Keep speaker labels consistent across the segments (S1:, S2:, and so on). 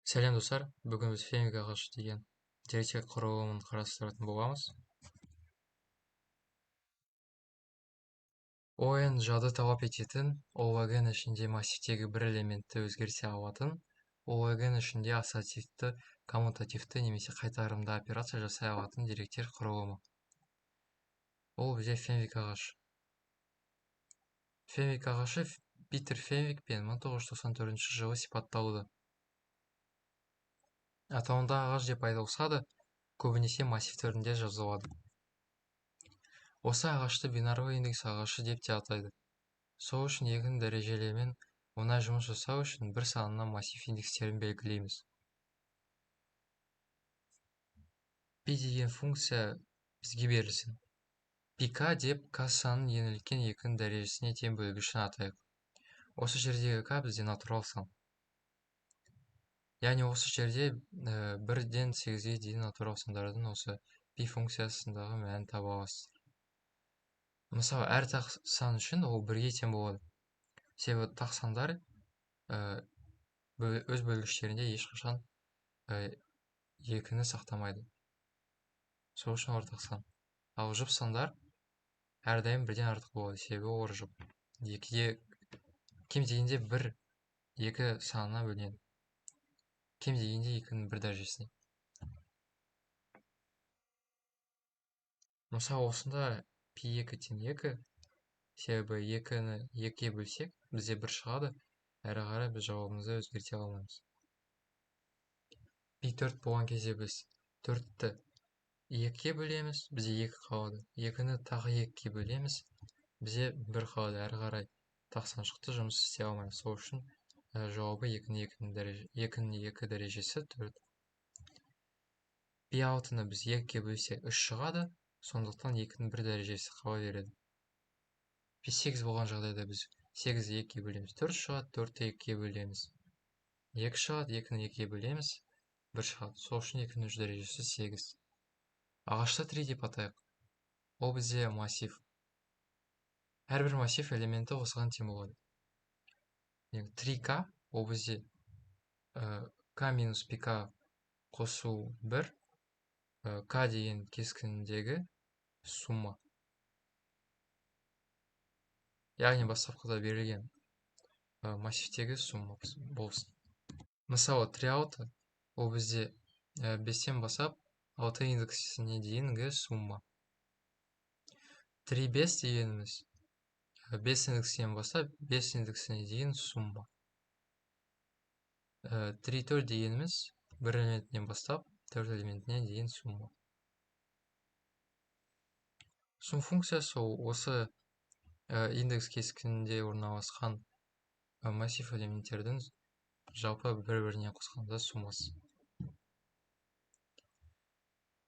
S1: Сәлем достар, бүгін біз фемик ағашы деген деректер құрылымын қарастыратын боламыз. ОН жады талап ететін, ОЛГ ішінде массивтегі бір элементті өзгерте алатын, ОЛГ ішінде ассоциативті, коммутативті немесе қайтарымды операция жасай алатын деректер құрылымы. Ол бізде фемик ағашы. Фемик ағашы Питер Фемикпен 1994 жылы сипатталды. Атауында ағаш деп айтылса да, көбінесе массив түрінде жазылады. Осы ағашты бинарлы индекс ағашы деп те атайды. Сол үшін екінің дәрежелермен оңай жұмыс жасау үшін бір санына массив индекстерін белгілейміз. Пи деген функция бізге берілсін. Пк деп к санын еңіліккен екінің дәрежесіне тең бөлгішін атайық. Осы жердегі к бізде натурал сан. Яғни осы жерде 1-ден 8-ге дейін натурал сандардың осы пи функциясындағы мәнін таба аласыздар. Мысалы, әр тақ сан үшін ол 1-ге тең болады. Себебі тақ сандар өз бөлгіштерінде ешқашан екіні сақтамайды. Сол үшін ортақ сан. Ал жұп сандар әрдайым 1-ден артық болады, себебі олар жұп. Кем дегенде 1 2 санына бөлінеді. Кем дегенде 2-ның 1 дәрежесіне. Мысалы, осында пи2 тең 2, себебі 2-ні 2-ге бөлсек, бізде 1 шығады, әрі қарай біз жауабымызды өзгерте алмаймыз. Пи4 болған кезде біз 4-ті 2-ге бөлеміз, бізде 2 қалады. 2-ні тағы 2-ге бөлеміз, бізде 1 қалады, әрі қарай тақсаншықты жұмыс істей алмаймыз. Сол үшін жауабы 2-ның 2 дәрежесі 4. Пи6-ны біз 2-ге бөлсек 3 шығады, сондықтан 2-ның 1 дәрежесі қала береді. Пи8 болған жағдайда біз 8-ді 2-ге бөлеміз, 4 шығады, 4-ті 2-ге бөлеміз. 2 шығады, 2-ні 2-ге бөлеміз, 1 шығады. Сол үшін 2-ның 3 дәрежесі 8. Ағашты 3 деп атайық. Ол бізде массив. Әрбір массив элементі осыған тең болады. 3К ол бізде К минус пк қосу 1, К деген кескініндегі сумма. Яғни бастапқыда берілген массивтегі сумма болсын. Мысалы, 3-6 ол бізде 5-тен басап 6 индексіне дейінгі сумма. 3-5 дегеніміз 5 индексінен басап 5 индексіне дейін сумма. 3-4 дегеніміз 1 элементінен бастап 4 элементіне дейін сумма. Сум функциясы осы индекс кескінінде орналасқан массив элементтердің жалпы бір-біріне қосқанда суммасы.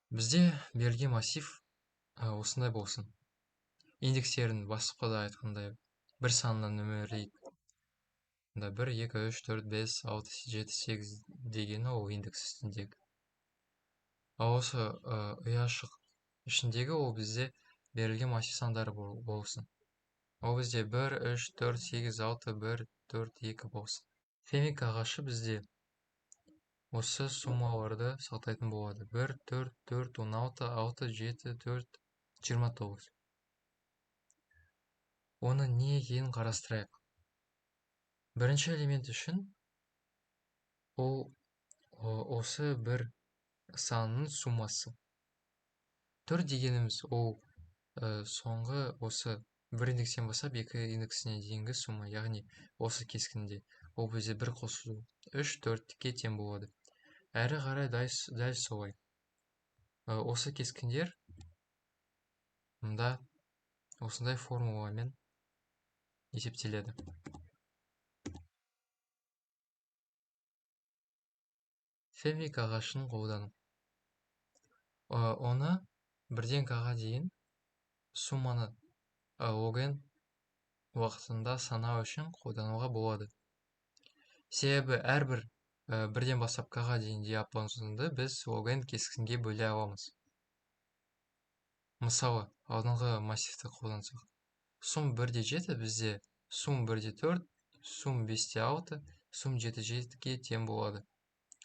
S1: Бізде берілген массив осындай болсын. Индекстерін бастапқыда айтқандай бір санынан нөмірлейік. 1, 2, 3, 4, 5, 6, 7, 8 дегені ол индекс үстіндегі. Ал осы ұяшық ішіндегі ол бізде берілген массив сандары болсын. Ол бізде 1, 3, 4, 8, 6, 1, 4, 2 болсын. Фемик ағашы бізде осы суммаларды сақтайтын болады. 1, 4, 4, 16, 6, 7, 4, 29. Оны не екенін қарастырайық. Бірінші элемент үшін ол осы бір санының суммасы. 4 дегеніміз ол соңғы осы 1 индекстен басап 2 индексіне дейінгі сумма, яғни осы кескінде ол бізде 1 қосу 3, 4-ке тең болады. Әрі қарай дәл солай. Осы кескіндер мұнда осындай формуламен есептеледі. Фемик ағашын қолдану. Оны 1-ден к-ға дейін сумманы лог-n уақытында санау үшін қолдануға болады. Себебі әрбір 1-ден бастап к-ға дейін диапазонды біз лог-n кескінге бөле аламыз. Мысалы, алдыңғы массивті қолдансақ. Сум 1-де 7 бізде сум 1-де 4, сум 5-де 6, сум 7-ге тең болады.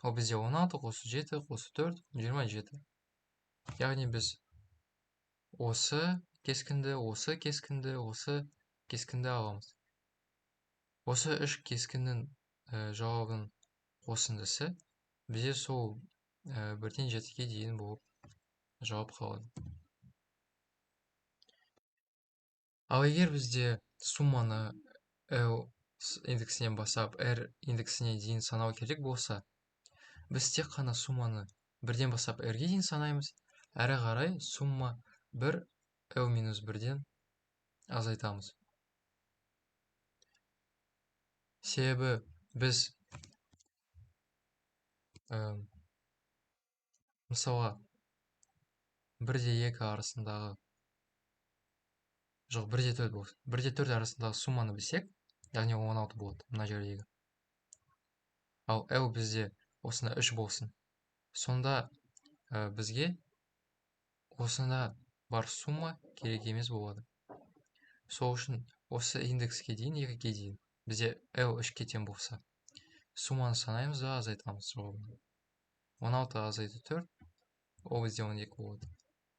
S1: Ол бізде 16 қосу 7 қосу 4 27. Яғни біз осы кескінді аламыз. Осы үш кескіннің жауабын қосындысы бізде сол 1-ден 7-ге дейін болып жауап қалады. Ал егер бізде сумманы L индексінен бастап R индексіне дейін санау керек болса, біз тек қана сумманы 1-ден бастап R-ге дейін санаймыз, әрі қарай сумма 1 L-1-ден азайтамыз. Себебі біз мысалға 1-2 арасындағы 1-4 болсын. 1-4 арасындағы сумманы білсек, яғни 16 болады мына жердегі. Ал L бізде осында 3 болсын. Сонда бізге осында бар сумма керек емес болады. Сол үшін осы индекске дейін, 2-ге дейін бізде L 3-ке тең болса, сумманы санаймыз да азайтамыз жауабын. 16 азайды 4, ол бізде 12 болады.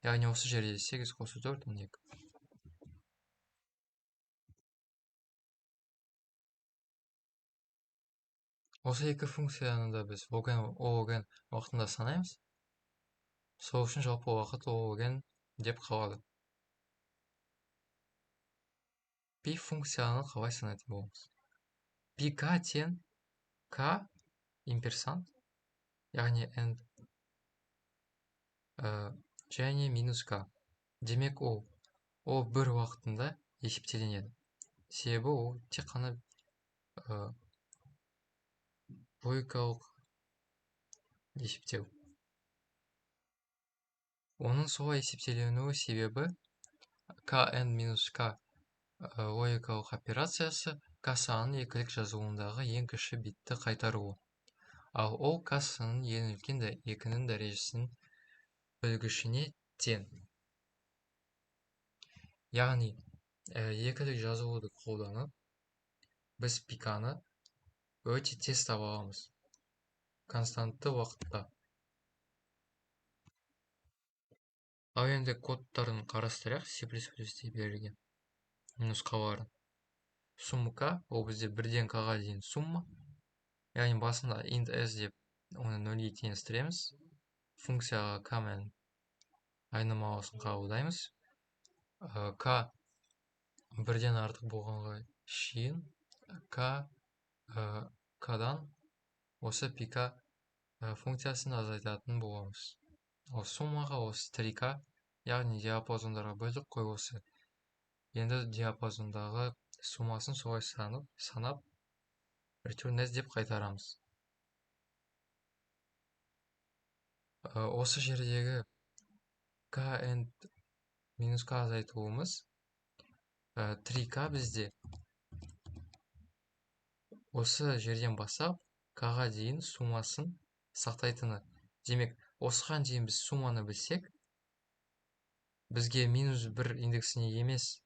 S1: Яғни осы жерде 8 қосу 4, 12. Осы екі функцияны да біз O-ген уақытында санаймыз. Сол үшін жалпы уақыт O-ген деп қалады. Пи функцияны қалай санайтын боламыз? Пи-ка тең К имперсант, яғни end, және минус К. Демек ол бір уақытында есептеленеді. Себебі ол тек қана логикалық есептеу. Оның солай есептеленуі себебі Kn минус K логикалық операциясы К санының екілік жазылуындағы ең кіші битті қайтаруы. Ал ол К санының ең үлкен 2-нің дәрежесінің бөлгішіне тең. Яғни екілік жазылуды қолданып, біз пиканы өте тез таба аламыз. Константты уақытта. Ал енді кодтарын қарастырайық, C++-де берілген нұсқаларын. Сумма К, ол бізде 1-ден К-ға дейін сумма. Яғни басында int s деп оны 0-ге теңестіреміз. Функцияға К мен айнымалысын қабылдаймыз. К 1-ден артық болғанға шейін К-дан осы пика функциясын азайтатын боламыз. Ол суммаға осы 3К, яғни диапазондарға бөлдік қой осы. Енді диапазондағы суммасын солай санап, return s деп қайтарамыз. Осы жердегі Kn минус К азайтуымыз 3К бізде осы жерден бастап К-ға дейін суммасын сақтайтыны. Демек, осыған дейін біз сумманы білсек, бізге минус 1 индексіне емес,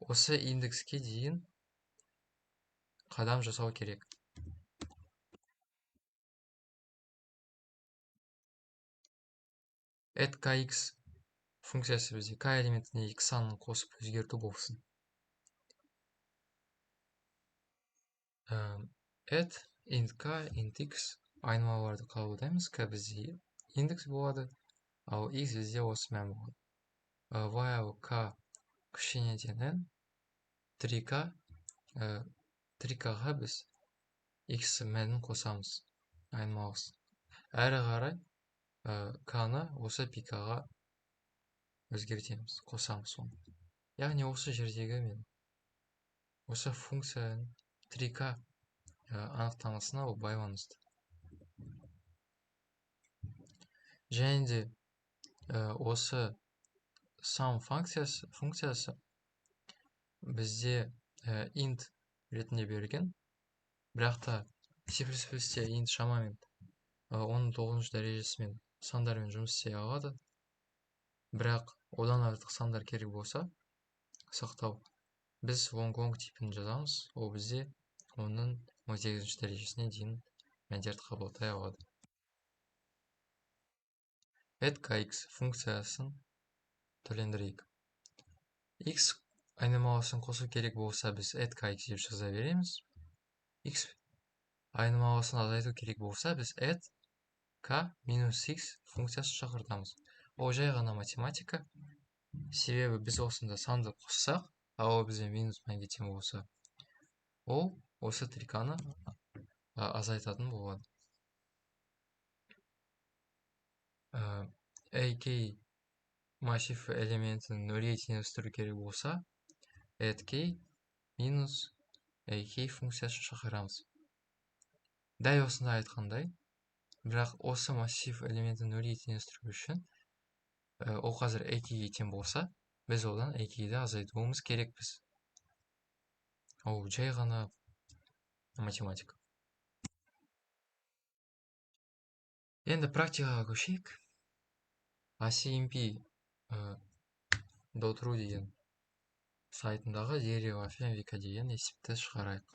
S1: осы индекске дейін қадам жасау керек. Add kx функциясы бізде К элементіне x санын қосып өзгерту болсын. Add int k, int x айнымалыларды қабылдаймыз. К бізде индекс болады, ал x бізде осы мән болады. While k кішіне тең n, 3К-ға біз x мәнін қосамыз, айнымалысын. Әрі қарай К-ны осы пикаға өзгертеміз, қосамыз оны. Яғни осы жердегі мен осы функцияның 3К анықтамасына ол байланысты. Және де осы sum функциясы бізде int ретінде берілген, бірақ та C++-те int шамамен оның 9-шы дәрежесімен сандармен жұмыс істей алады. Бірақ одан артық сандар керек болса сақтау, біз long типін жазамыз. Ол бізде оның 18-ші дәрежесіне дейін мәндерді қабылдай алады. add kx функциясын түрлендірейік. x айнымалысын қосу керек болса, біз add kx деп жаза береміз. x айнымалысын азайту керек болса, біз add k минус x функциясын шақыртамыз. Ол жай ғана математика. Себебі біз осында санды қоссақ, ал бізде минус мәнге тең болса, ол осы триканы азайтатын болады. AK массив элементін нөлге теңестіру керек болса, add k минус AK функциясын шақырамыз. Дәл осында айтқандай, бірақ осы массив элементін нөлге теңестіру үшін ол қазір AK-ге тең болса, біз одан AK-ді азайтуымыз керекпіз. Ол жай ғана математика. Енді практикаға көшейік. ACMP.ru деген сайтындағы дерево фенвика деген есепті шығарайық.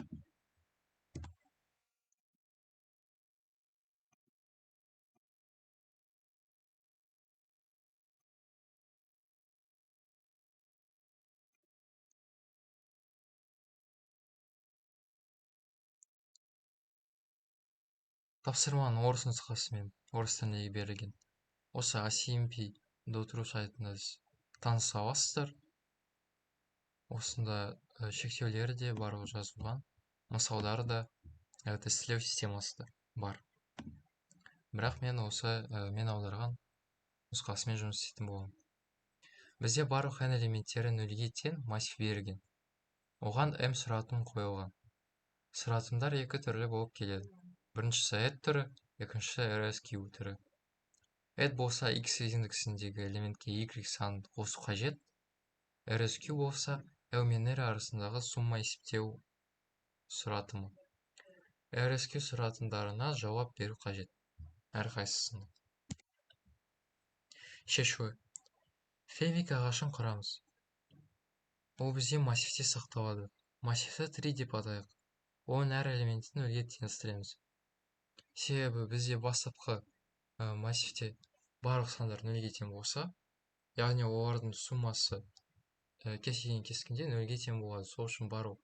S1: Тапсырманың орыс нұсқасымен орыс тілінде берілген. Осы ACMP.ru сайтында таныса аласыздар. Осында шектеулері де барлығы жазылған, мысалдары да, тестілеу системасы да бар. Бірақ мен аударған нұсқасымен жұмыс істейтін боламын. Бізде барлық n элементтері нөлге тең массив берілген. Оған m сұратым қойылған. Сұратымдар екі түрлі болып келеді. Біріншісі add түрі, екіншісі RSQ түрі. Add болса x индексіндегі элементке y санын қосу қажет. RSQ болса L мен R арасындағы сумма есептеу сұратымы. RSQ сұратымдарына жауап беру қажет. Әрқайсысына. Шешуі. Фенвик ағашын құрамыз. Ол бізде массивте сақталады. Массивті 3 деп атайық. Оның әр элементін нөлге теңестіреміз. Себебі бізде бастапқы массивте барлық сандар нөлге тең болса, яғни олардың суммасы кез-келген кескінде нөлге тең болады. Сол үшін барлық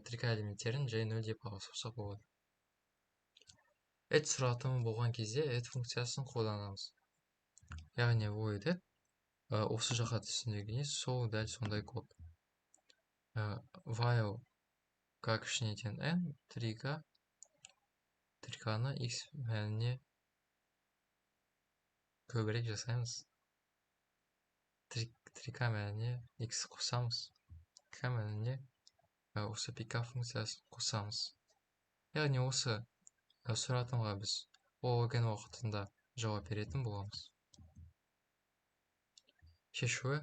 S1: трика элементтерін жай нөл деп алсақ болады. Add сұратымы болған кезде add функциясын қолданамыз. Яғни void add осы жаққа түсіндіргенде сол дәл сондай код. While k кішіне тең n, 3k-ны x мәніне көбірек жасаймыз. 3k мәніне x қосамыз. k мәніне осы pk функциясын қосамыз. Яғни осы сұратымға біз логен уақытында жауап беретін боламыз. Шешуі.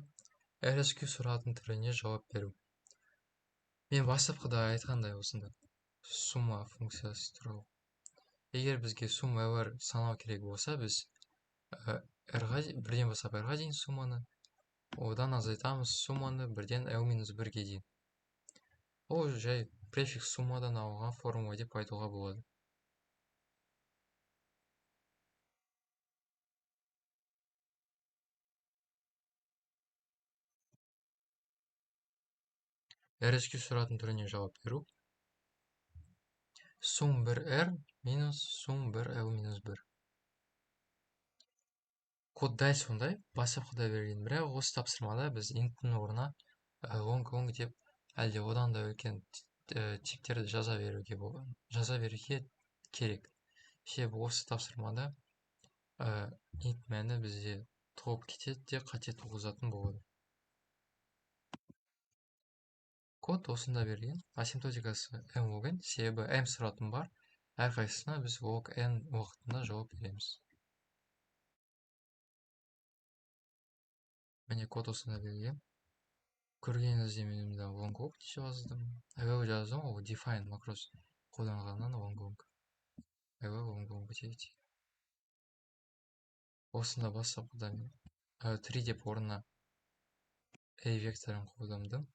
S1: RSQ сұратын түріне жауап беру. Мен бастапқыда айтқандай осында сумма функциясы туралы. Егер бізге сумма r санау керек болса, біз бірден бастап r-ға дейін сумманы, одан азайтамыз сумманы бірден l-1-ге дейін. Ол жай префикс суммадан алынған формула деп айтуға болады. RSQ сұратын түріне жауап беру. Сум 1r минус сум 1l-1. Код дәл сондай, бастапқыда берген, бірақ осы тапсырмада біз инттің орнына long деп әлде одан да үлкен типтерді жаза беруге керек. Себебі осы тапсырмада int мәні бізде толып кетеді де қате туғызатын болады. Код осында берген. Асимптотикасы m log n, себебі m сұратым бар. Әрқайсысына біз log n уақытында жауап береміз. Міне код осында берген. Көргеніңізде мен long жаздым. Әуелі жаздым, ол define макрос қолданғаннан long. Әуелі long дейді. Осында бастапқыда мен 3 деп орнына a векторын қолдандым.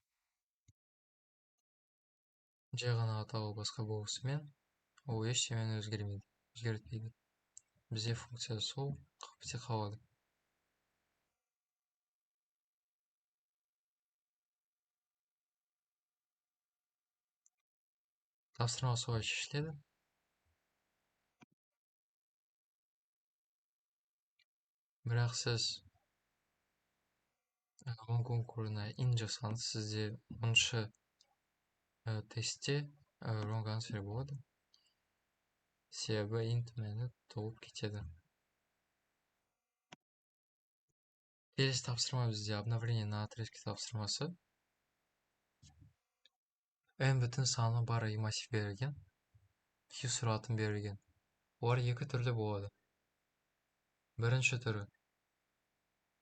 S1: Жай ғана атауы басқа болысымен, ол ештемені өзгермейді. өзгертпейді. Бізде функция сол бізге қалады. Тапсырма солай шешіледі. Бірақ сіз оң конкурсына ин жасаңыз, сізде 10-шы тестте wrong answer болады. Себебі int мәні толып кетеді. Келесі тапсырма бізде обновление на отрезке тапсырмасы. n бүтін саны бар i массив берілген, q сұратын берілген. Олар екі түрлі болады. Бірінші түрі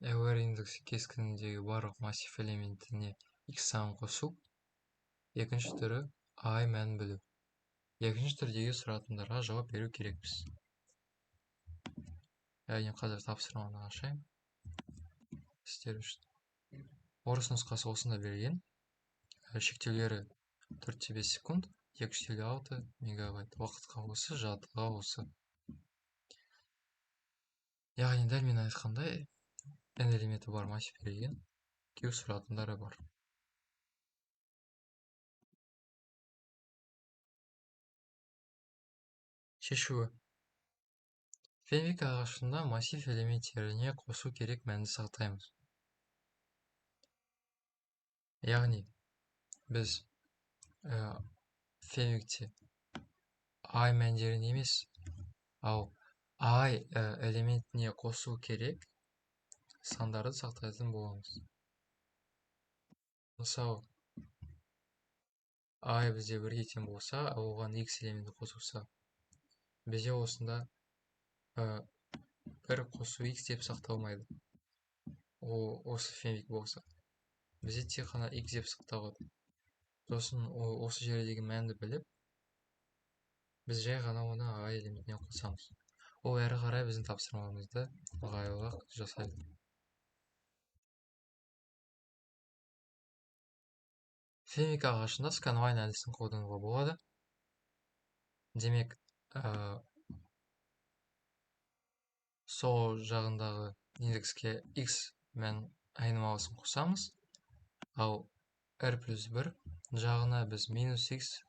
S1: where индексі кескініндегі барлық массив элементіне x санын қосу. Екінші түрі i мәнін білу. Екінші түрдегі сұратындарға жауап беру керекпіз. Яғни қазір тапсырманы ашайын. Істер үшін. Орыс нұсқасы осында берілген. Шектеулері 4-5 секунд, 256 мегабайт. Уақытқа осы, жадыға осы. Яғни дәл мен айтқандай, n элементі бар массив берілген, q сұратындары бар. Шешуі. Фенвик ағашында массив элементтеріне қосу керек мәнді сақтаймыз. Яғни біз фенвикте i мәндерін емес, ал i элементіне қосу керек сандарды сақтайтын боламыз. Мысалы, i бізде 1-ге тең болса, ал оған x элементі қосылса, бізде осында 1 қосу x деп сақталмайды. Осы фенвик болса. Бізде тек қана x деп сақталады. Сосын осы жердегі мәнді біліп, біз жай ғана оны i элементіне қосамыз. Ол әрі қарай біздің тапсырмамызды ыңғайлырақ жасайды. Фенвик ағашында scanline әдісін қолдануға болады. Демек, сол жағындағы индекске x мән айнымалысын қосамыз, ал r плюс 1 жағына біз минус x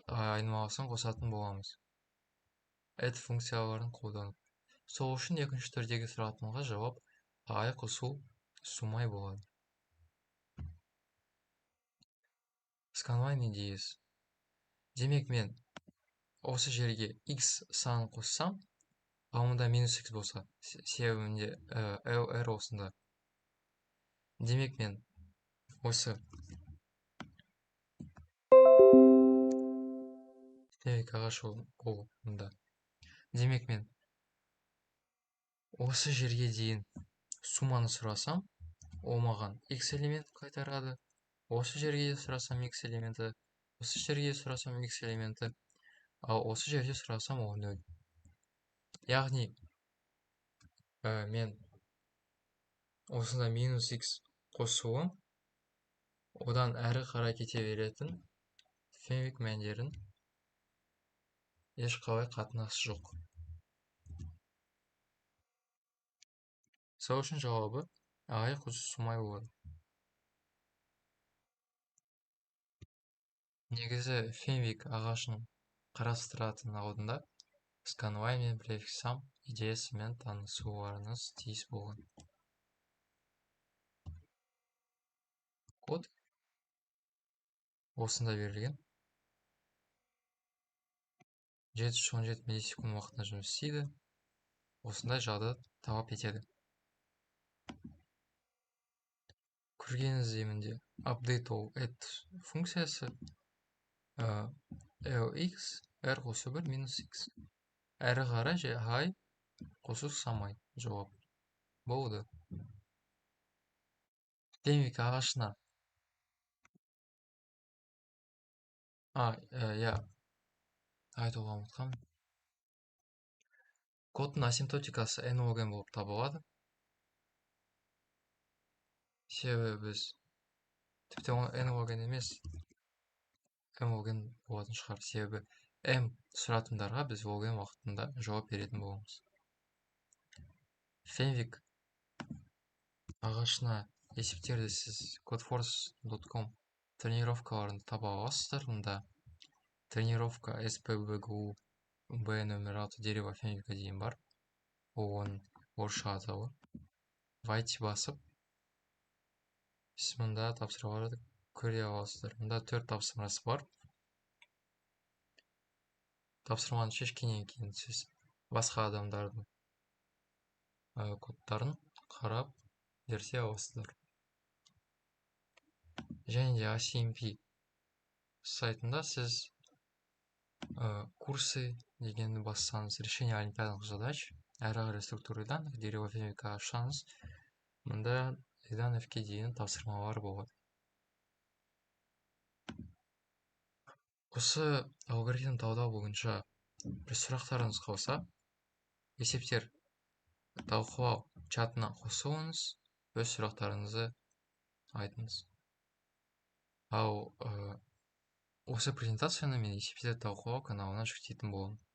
S1: айнымалысын қосатын боламыз. Add функцияларын қолданып. Сол үшін екінші түрдегі сұратынға жауап i қосу сумай болады. Scanline идеясы. Демек мен осы жерге x санын қоссам, ал мұнда минус x болса, себебінде r осында. Демек мен осы фенвик ағашы ол мұнда. Демек мен осы жерге дейін сумманы сұрасам, ол маған x элемент қайтарады. Осы жерге сұрасам x элементі, осы жерге сұрасам x элементі, ал осы жерде сұрасам ол 0. Яғни мен осында минус x қосуым, одан әрі қарай кете беретін фенвик мәндерін ешқалай қатынасы жоқ. Сол үшін жауабы i қосу сумай болады. Негізі фенвик ағашын қарастыратын алдында scanline мен prefix sum идеясымен танысуларыңыз тиіс болған. Код осында берілген. 717 миллисекунд уақытына жұмыс істейді. Осындай жады талап етеді. Көргеніңіздей update all add функциясы lx r қосу 1 минус x. Әрі қарай i қосу самай жауап болды. Фенвик ағашына айтуға ұмытқам. Кодтың асимптотикасы n log n болып табылады. Себебі біз тіпті n log n емес, m log n болатын шығар. Себебі М сұратымдарға біз ОГМ уақытында жауап беретін боламыз. Фенвик ағашына есептерді сіз codeforce.com тренировкаларын таба аласыздар. Мұнда тренировка СПБГУ Б нөмір 6 дерево фенвика дейін бар. Ол оның орысша атауы. Вайти басып, сіз мұнда тапсырмаларды көре аласыздар. Мұнда 4 тапсырмасы бар. Тапсырманы шешкеннен кейін сіз басқа адамдардың кодтарын қарап зерттей аласыздар. Және де ACMP сайтында сіз курсы дегенді бассаңыз, решение олимпиадных задач, әрі қарай структуры данных, дерево фенвика ашсаңыз, мұнда F-дан F-ке дейін тапсырмалар болады. Осы алгоритм талдау бойынша бір сұрақтарыңыз қалса, есептер талқылау чатына қосылыңыз, өз сұрақтарыңызды айтыңыз. Ал осы презентацияны мен есептер талқылау каналына жүктейтін боламын.